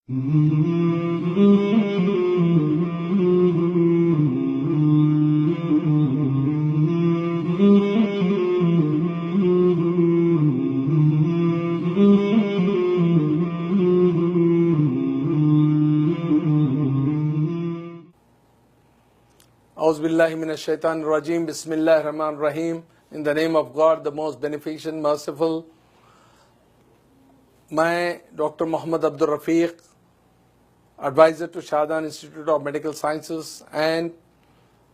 Auzubillahiminash-shaytanir-rajim. Bismillahir-Rahmanir-Rahim. In the name of God, the most beneficent, merciful. मैं doctor Mohammad Abdul Rafiq, advisor to Shahjahan Institute of Medical Sciences and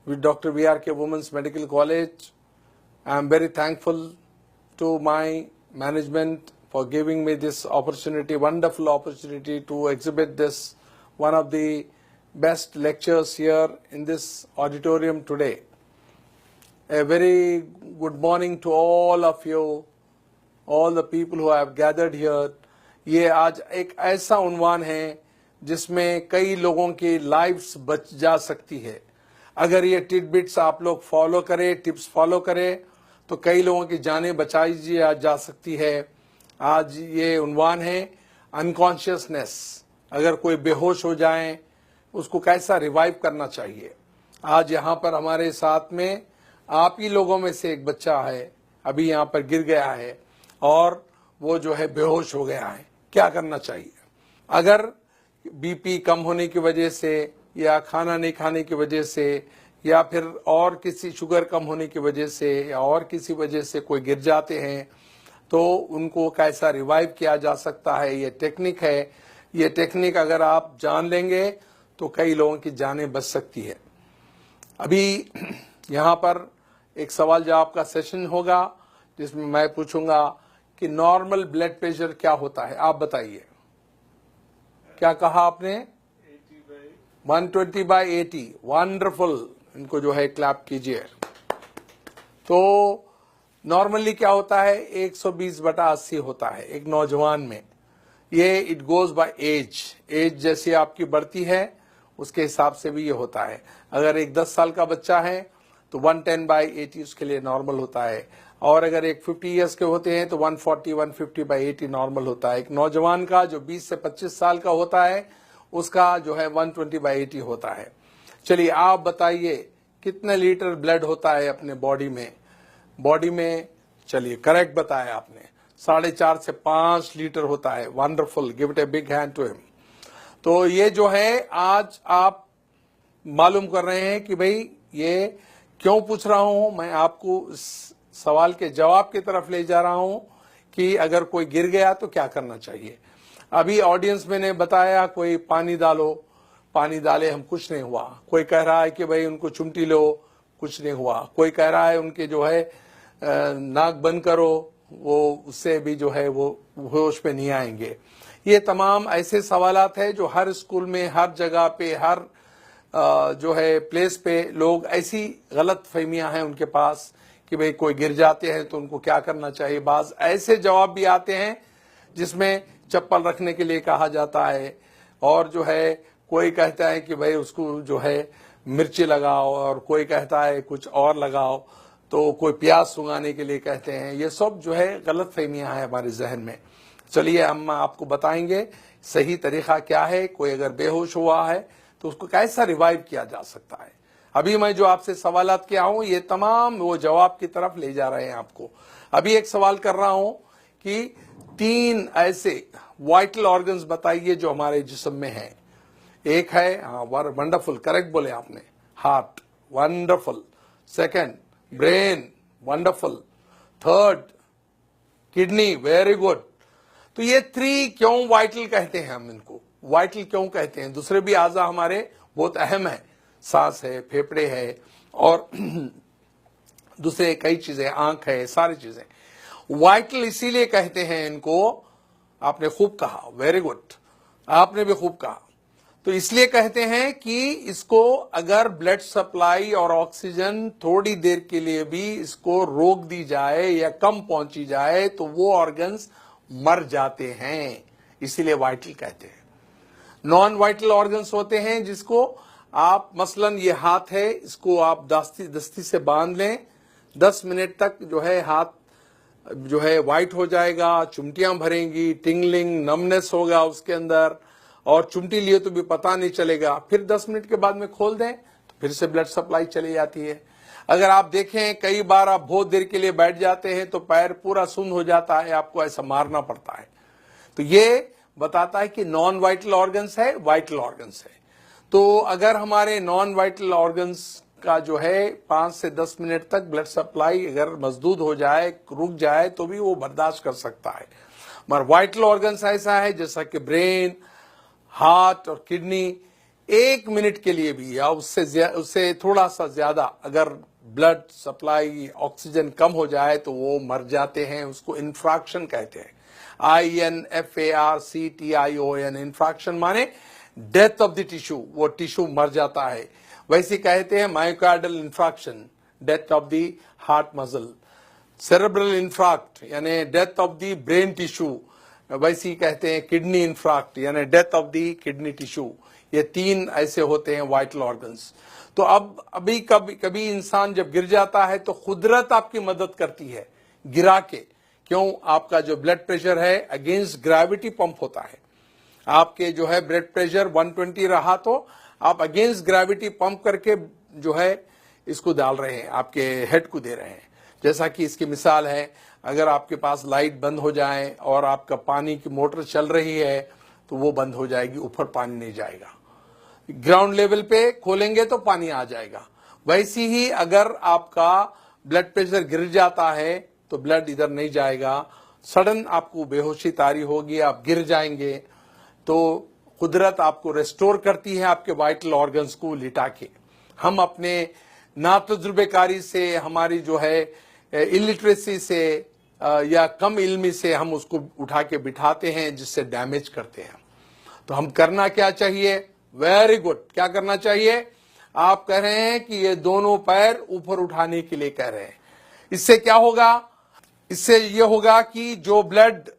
with Dr. V.R.K. Women's Medical College. I am very thankful to my management for giving me this opportunity, wonderful opportunity to exhibit this, one of the best lectures here in this auditorium today. A very good morning to all of you, all the people who have gathered here. ये आज एक ऐसा उन्वान है जिसमें कई लोगों की lives बच जा सकती है। अगर ये टिडबिट्स आप लोग फॉलो करें, टिप्स फॉलो करें, तो कई लोगों की जानें बचाई जा सकती है। आज ये उन्वान है अनकॉन्शियसनेस। अगर कोई बेहोश हो जाए, उसको कैसा रिवाइव करना चाहिए। आज यहाँ पर हमारे साथ में आप ही लोगों में से एक बच्चा है, अभी यहाँ पर गिर गया है और वो जो है बेहोश हो गया है। क्या करना चाहिए? अगर बीपी कम होने की वजह से या खाना नहीं खाने की वजह से या फिर और किसी शुगर कम होने की वजह से या और किसी वजह से कोई गिर जाते हैं, तो उनको कैसा रिवाइव किया जा सकता है, ये टेक्निक है। ये टेक्निक अगर आप जान लेंगे तो कई लोगों की जानें बच सकती है। अभी यहाँ पर एक सवाल जवाब का सेशन होगा जिसमें मैं पूछूंगा कि नॉर्मल ब्लड प्रेशर क्या होता है। आप बताइए, क्या कहा आपने? 120/80। वंडरफुल, इनको जो है क्लैप कीजिए। तो नॉर्मली क्या होता है? 120/80 होता है एक नौजवान में। ये it goes by age, age जैसी आपकी बढ़ती है उसके हिसाब से भी ये होता है। अगर एक 10 साल का बच्चा है तो 110/80 उसके लिए नॉर्मल होता है, और अगर एक 50 इयर्स के होते हैं तो 140-150/80 नॉर्मल होता है। एक नौजवान का जो 20 से 25 साल का होता है उसका जो है 120/80 होता है। चलिए आप बताइए कितने लीटर ब्लड होता है अपने बॉडी में? चलिए करेक्ट बताया आपने, 4.5 से 5 लीटर होता है। Wonderful, give it a big hand to him. तो ये जो है आज आप मालूम कर रहे हैं कि भाई ये क्यों पूछ रहा हूं। मैं आपको सवाल के जवाब की तरफ ले जा रहा हूं कि अगर कोई गिर गया तो क्या करना चाहिए। अभी ऑडियंस में ने बताया कोई पानी डालो, पानी डाले हम, कुछ नहीं हुआ। कोई कह रहा है कि भाई उनको चुमटी लो, कुछ नहीं हुआ। कोई कह रहा है उनके जो है नाक बंद करो, वो उससे भी जो है वो होश पे नहीं आएंगे। ये तमाम ऐसे सवालात है जो हर स्कूल में, हर जगह पे, हर जो है प्लेस पे लोग ऐसी गलत फहमियां हैं उनके पास कि भाई कोई गिर जाते हैं तो उनको क्या करना चाहिए। बाज ऐसे जवाब भी आते हैं जिसमें चप्पल रखने के लिए कहा जाता है, और जो है कोई कहता है कि भाई उसको जो है मिर्ची लगाओ, और कोई कहता है कुछ और लगाओ, तो कोई प्याज सुंघाने के लिए कहते हैं। ये सब जो है गलत फहमियां हैं हमारे जहन में। चलिए हम आपको बताएंगे सही तरीका क्या है। कोई अगर बेहोश हुआ है तो उसको कैसा रिवाइव किया जा सकता है। अभी मैं जो आपसे सवालात किया हूं ये तमाम वो जवाब की तरफ ले जा रहे हैं आपको। अभी एक सवाल कर रहा हूं कि 3 ऐसे वाइटल ऑर्गन्स बताइए जो हमारे जिस्म में हैं। एक है, हाँ वंडरफुल, करेक्ट बोले आपने, heart, wonderful. Second, brain, wonderful. Third, kidney, very good. तो ये 3 क्यों वाइटल कहते हैं? हम इनको वाइटल क्यों कहते हैं? दूसरे भी आज़ा हमारे बहुत अहम है, सांस है, फेफड़े है और दूसरे कई चीजें, आंख है, सारी चीजें। वाइटल इसीलिए कहते हैं इनको, आपने खूब कहा, वेरी गुड, आपने भी खूब कहा। तो इसलिए कहते हैं कि इसको अगर ब्लड सप्लाई और ऑक्सीजन थोड़ी देर के लिए भी इसको रोक दी जाए या कम पहुंची जाए तो वो ऑर्गन्स मर जाते हैं, इसीलिए वाइटल कहते हैं। नॉन वाइटल ऑर्गन्स होते हैं जिसको आप, मसलन ये हाथ है, इसको आप दस्ती से बांध लें, 10 मिनट तक जो है हाथ जो है वाइट हो जाएगा, चुमटियां भरेंगी, टिंगलिंग, नमनेस होगा उसके अंदर, और चुमटी लिए तो भी पता नहीं चलेगा, फिर 10 मिनट के बाद में खोल दें तो फिर से ब्लड सप्लाई चली जाती है। अगर आप देखें कई बार आप बहुत देर के लिए बैठ जाते हैं तो पैर पूरा सुन्न हो जाता है, आपको ऐसा मारना पड़ता है। तो ये बताता है कि नॉन वाइटल ऑर्गन्स है, वाइटल ऑर्गन्स है। तो अगर हमारे नॉन वाइटल ऑर्गन्स का जो है 5 से 10 मिनट तक ब्लड सप्लाई अगर मजदूद हो जाए, रुक जाए, तो भी वो बर्दाश्त कर सकता है। मगर वाइटल ऑर्गन्स ऐसा है जैसा कि ब्रेन, हार्ट और किडनी 1 मिनट के लिए भी या उससे थोड़ा सा ज्यादा अगर ब्लड सप्लाई ऑक्सीजन कम हो जाए तो वो मर जाते हैं। उसको इंफ्रैक्शन कहते हैं, INFARCTION। इंफ्रैक्शन माने डेथ ऑफ द टिश्यू, वो टिश्यू मर जाता है। वैसे कहते हैं myocardial infarction, death of the heart muscle. Cerebral infarct यानी death of the brain tissue, वैसे ही कहते हैं किडनी इंफ्रैक्ट यानी death of the kidney tissue. ये 3 ऐसे होते हैं वाइटल ऑर्गन्स। तो अब अभी कभी इंसान जब गिर जाता है तो कुदरत आपकी मदद करती है गिरा के। क्यों? आपका जो ब्लड प्रेशर है अगेंस्ट ग्रेविटी पंप होता है। आपके जो है ब्लड प्रेशर 120 रहा तो आप अगेंस्ट ग्रेविटी पंप करके जो है इसको डाल रहे हैं, आपके हेड को दे रहे हैं। जैसा कि इसकी मिसाल है, अगर आपके पास लाइट बंद हो जाए और आपका पानी की मोटर चल रही है तो वो बंद हो जाएगी, ऊपर पानी नहीं जाएगा। ग्राउंड लेवल पे खोलेंगे तो पानी आ जाएगा। वैसे ही अगर आपका ब्लड प्रेशर गिर जाता है तो ब्लड इधर नहीं जाएगा, सडन आपको बेहोशी तारी होगी, आप गिर जाएंगे। तो कुदरत आपको रेस्टोर करती है आपके वाइटल ऑर्गन्स को लिटा के। हम अपने नातजुर्बेकारी से, हमारी जो है इलिटरेसी से या कम इल्मी से हम उसको उठा के बिठाते हैं, जिससे डैमेज करते हैं। तो हम करना क्या चाहिए? Very good. क्या करना चाहिए? आप कह रहे हैं कि ये दोनों पैर ऊपर उठाने के लिए कह रहे हैं। इससे क्या होगा? इससे ये होगा कि जो ब्लड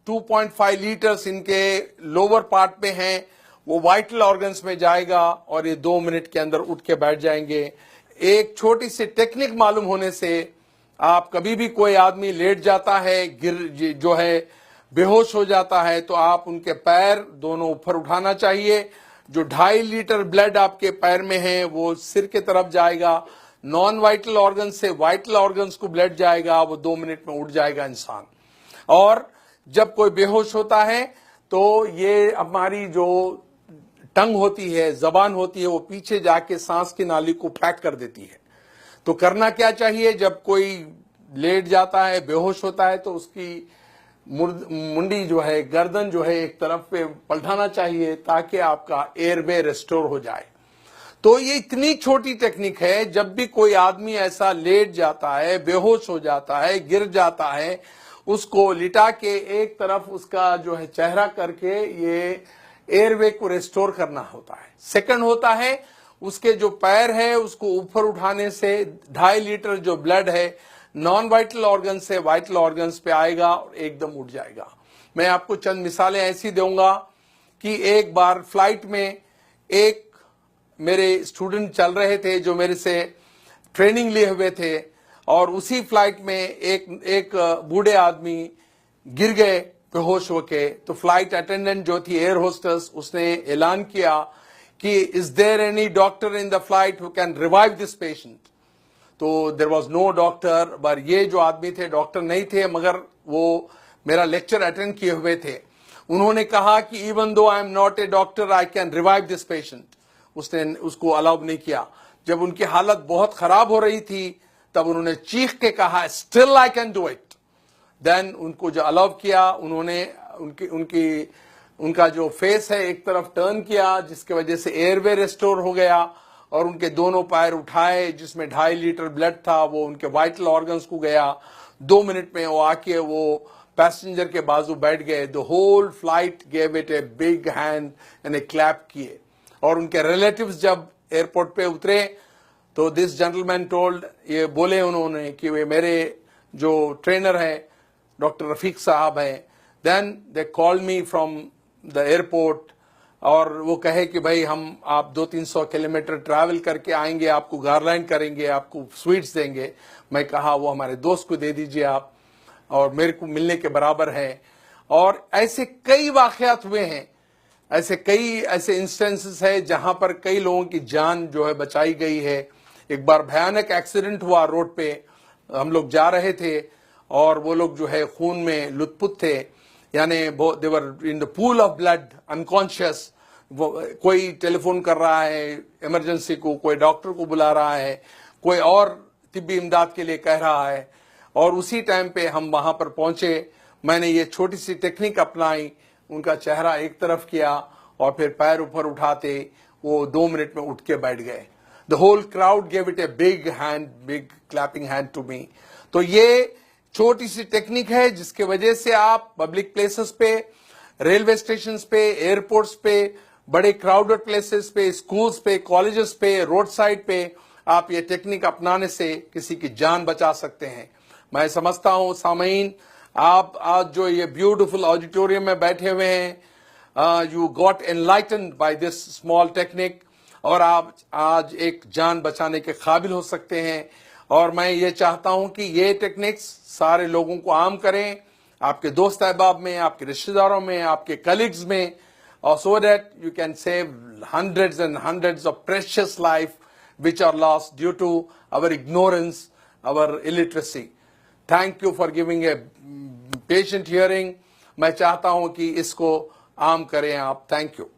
2.5 लीटर्स इनके लोअर पार्ट में हैं वो वाइटल ऑर्गन्स में जाएगा और ये 2 मिनट के अंदर उठ के बैठ जाएंगे। एक छोटी सी टेक्निक मालूम होने से आप कभी भी कोई आदमी लेट जाता है, गिर जो है बेहोश हो जाता है, तो आप उनके पैर दोनों ऊपर उठाना चाहिए। जो 2.5 लीटर ब्लड आपके पैर में है वो सिर के तरफ जाएगा। नॉन वाइटल ऑर्गन से वाइटल ऑर्गन्स को ब्लड जाएगा, वो 2 मिनट में उठ जाएगा इंसान। और जब कोई बेहोश होता है तो ये हमारी जो टंग होती है, जबान होती है, वो पीछे जाके सांस की नाली को पैक कर देती है। तो करना क्या चाहिए? जब कोई लेट जाता है, बेहोश होता है, तो उसकी मुंडी जो है, गर्दन जो है, एक तरफ पे पलटाना चाहिए ताकि आपका एयरवे रेस्टोर हो जाए। तो ये इतनी छोटी टेक्निक है, जब भी कोई आदमी ऐसा लेट जाता है, बेहोश हो जाता है, गिर जाता है, उसको लिटा के एक तरफ उसका जो है चेहरा करके ये एयरवे को रेस्टोर करना होता है। सेकंड होता है उसके जो पैर है उसको ऊपर उठाने से 2.5 लीटर जो ब्लड है नॉन वाइटल ऑर्गन से वाइटल ऑर्गन्स पे आएगा और एकदम उठ जाएगा। मैं आपको चंद मिसालें ऐसी दूंगा कि एक बार फ्लाइट में एक मेरे स्टूडेंट चल रहे थे जो मेरे से ट्रेनिंग लिए हुए थे, और उसी फ्लाइट में एक बूढ़े आदमी गिर गए बेहोश होके। तो फ्लाइट अटेंडेंट जो थी, एयर होस्टेस, उसने ऐलान किया कि is there any doctor in the flight who can revive this patient. तो देयर वाज नो डॉक्टर, पर ये जो आदमी थे डॉक्टर नहीं थे, मगर वो मेरा लेक्चर अटेंड किए हुए थे। उन्होंने कहा कि even though I am not a doctor I can revive this patient. उसने उसको अलाउ नहीं किया। जब उनकी हालत बहुत खराब हो रही थी तब उन्होंने चीख के कहा still I can do it. Then उनको जो अलाउ किया, उन्होंने उनका जो फेस है एक तरफ टर्न किया, जिसके वजह से एयरवे रेस्टोर हो गया, और उनके दोनों पैर उठाए जिसमें 2.5 लीटर ब्लड था वो उनके वाइटल ऑर्गन्स को गया। 2 मिनट में वो आके वो पैसेंजर के बाजू बैठ गए। The whole flight gave it a big hand and a clap किए। और उनके रिलेटिव्स जब एयरपोर्ट पे उतरे तो दिस जेंटलमैन टोल्ड, ये बोले उन्होंने कि वे मेरे जो ट्रेनर है डॉक्टर रफीक साहब हैं। Then they called me from the airport, और वो कहे कि भाई हम आप 200-300 किलोमीटर ट्रैवल करके आएंगे, आपको गारलैंड करेंगे, आपको स्वीट्स देंगे। मैं कहा वो हमारे दोस्त को दे दीजिए आप, और मेरे को मिलने के बराबर है। और ऐसे कई वाकयात हुए हैं। ऐसे कई ऐसे इंस्टेंसेस है जहां पर कई लोगों की जान जो है बचाई गई है। एक बार भयानक एक्सीडेंट हुआ रोड पे, हम लोग जा रहे थे और वो लोग जो है खून में लुथपुथ थे, यानी they were in the pool of blood, unconscious. कोई टेलीफोन कर रहा है इमरजेंसी को, कोई डॉक्टर को बुला रहा है, कोई और तिब्बी इमदाद के लिए कह रहा है, और उसी टाइम पे हम वहां पर पहुंचे। मैंने ये छोटी सी टेक्निक अपनाई, उनका चेहरा एक तरफ किया और फिर पैर ऊपर उठाते वो 2 मिनट में उठ के बैठ गए। The whole crowd gave it a big hand, big clapping hand to me. तो ये छोटी सी टेक्निक है जिसके वजह से आप पब्लिक प्लेसेस पे, रेलवे स्टेशन पे, एयरपोर्ट्स पे, बड़े क्राउडेड प्लेसेस पे, स्कूल्स पे, कॉलेजेस पे, रोड साइड पे आप ये टेक्निक अपनाने से किसी की जान बचा सकते हैं। मैं समझता हूं सामीन, आप आज जो ये ब्यूटीफुल ऑडिटोरियम में बैठे हुए हैं, you got enlightened by this small technique, और आप आज एक जान बचाने के काबिल हो सकते हैं। और मैं ये चाहता हूं कि ये टेक्निक्स सारे लोगों को आम करें, आपके दोस्त अहबाब में, आपके रिश्तेदारों में, आपके कलीग्स में, और so that you can save hundreds and hundreds of precious life which are lost due to our ignorance, our illiteracy. Thank you for giving a patient hearing. मैं चाहता हूं कि इसको आम करें आप। Thank you.